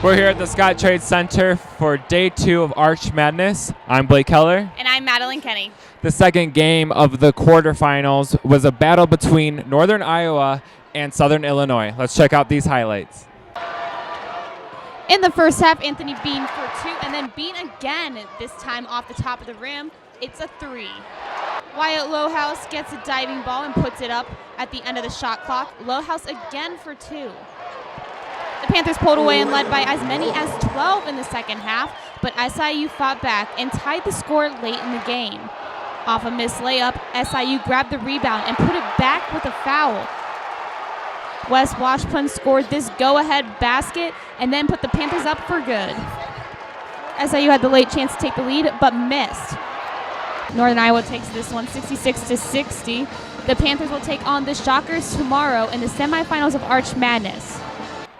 We're here at the Scott Trade Center for day 2 of Arch Madness. I'm Blake Keller. And I'm Madeline Kenney. The second game of the quarterfinals was a battle between Northern Iowa and Southern Illinois. Let's check out these highlights. In the first half, Anthony Bean for 2, and then Bean again, this time off the top of the rim. It's a 3. Wyatt Lohouse gets a diving ball and puts it up at the end of the shot clock. Lohouse again for 2. The Panthers pulled away and led by as many as 12 in the second half, but SIU fought back and tied the score late in the game. Off a missed layup, SIU grabbed the rebound and put it back with a foul. Wes Washpun scored this go-ahead basket and then put the Panthers up for good. SIU had the late chance to take the lead, but missed. Northern Iowa takes this one 66-60. The Panthers will take on the Shockers tomorrow in the semifinals of Arch Madness.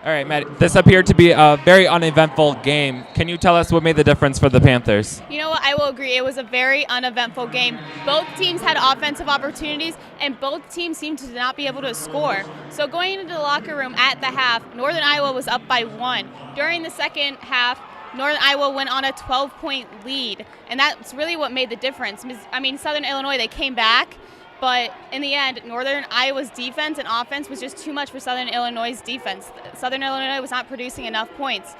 All right, Matt, this appeared to be a very uneventful game. Can you tell us what made the difference for the Panthers? You know what? I will agree. It was a very uneventful game. Both teams had offensive opportunities, and both teams seemed to not be able to score. So going into the locker room at the half, Northern Iowa was up by 1. During the second half, Northern Iowa went on a 12-point lead, and that's really what made the difference. I mean, Southern Illinois, they came back, but in the end, Northern Iowa's defense and offense was just too much for Southern Illinois' defense. Southern Illinois was not producing enough points.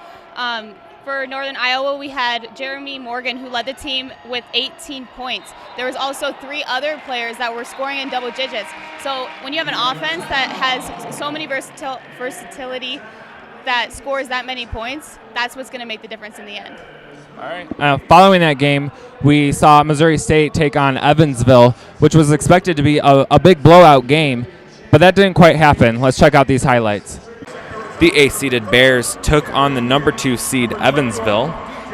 For Northern Iowa, we had Jeremy Morgan, who led the team with 18 points. There was also 3 other players that were scoring in double digits. So when you have an offense that has so many versatility that scores that many points, that's what's going to make the difference in the end. All right. Following that game, we saw Missouri State take on Evansville, which was expected to be a big blowout game, but that didn't quite happen. Let's check out these highlights. The 8th-seeded Bears took on the number 2 seed Evansville.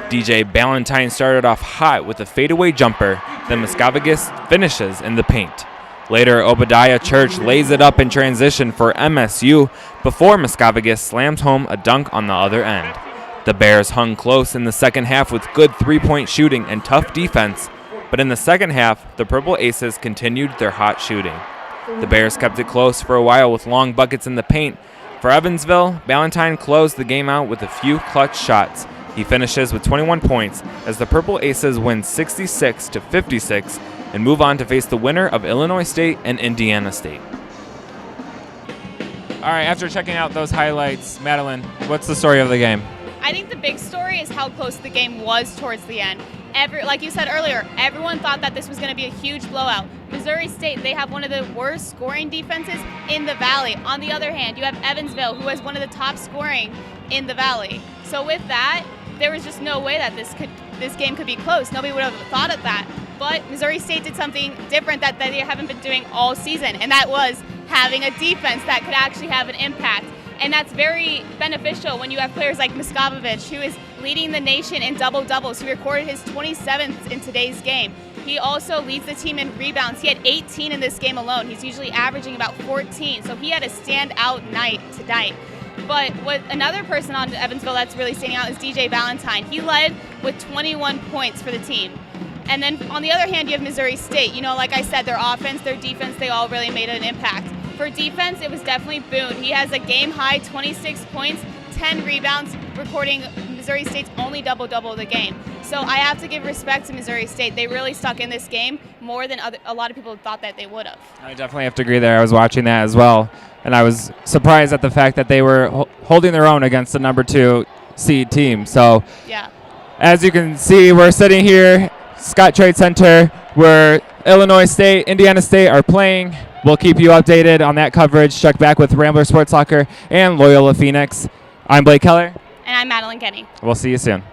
DJ Ballantyne started off hot with a fadeaway jumper, then Miscavige finishes in the paint. Later, Obadiah Church lays it up in transition for MSU before Miscavige slams home a dunk on the other end. The Bears hung close in the second half with good 3-point shooting and tough defense, but in the second half, the Purple Aces continued their hot shooting. The Bears kept it close for a while with long buckets in the paint. For Evansville, Ballantyne closed the game out with a few clutch shots. He finishes with 21 points as the Purple Aces win 66-56 and move on to face the winner of Illinois State and Indiana State. All right, after checking out those highlights, Madeline, what's the story of the game? I think the big story is how close the game was towards the end. Like you said earlier, everyone thought that this was going to be a huge blowout. Missouri State, they have one of the worst scoring defenses in the Valley. On the other hand, you have Evansville, who has one of the top scoring in the Valley. So with that, there was just no way that this game could be close. Nobody would have thought of that. But Missouri State did something different that they haven't been doing all season, and that was having a defense that could actually have an impact. And that's very beneficial when you have players like Miscavige, who is leading the nation in double-doubles. He recorded his 27th in today's game. He also leads the team in rebounds. He had 18 in this game alone. He's usually averaging about 14, so he had a standout night tonight. But what another person on Evansville that's really standing out is DJ Ballantyne. He led with 21 points for the team. And then on the other hand, you have Missouri State. You know, like I said, their offense, their defense, they all really made an impact. For defense, it was definitely Boone. He has a game-high 26 points, 10 rebounds, recording Missouri State's only double-double of the game. So I have to give respect to Missouri State. They really stuck in this game more than a lot of people thought that they would have. I definitely have to agree there. I was watching that as well, and I was surprised at the fact that they were holding their own against the number 2 seed team. So yeah, as you can see, we're sitting here, Scott Trade Center, where Illinois State, Indiana State are playing. We'll keep you updated on that coverage. Check back with Rambler Sports Locker and Loyola Phoenix. I'm Blake Keller. And I'm Madeline Kenney. We'll see you soon.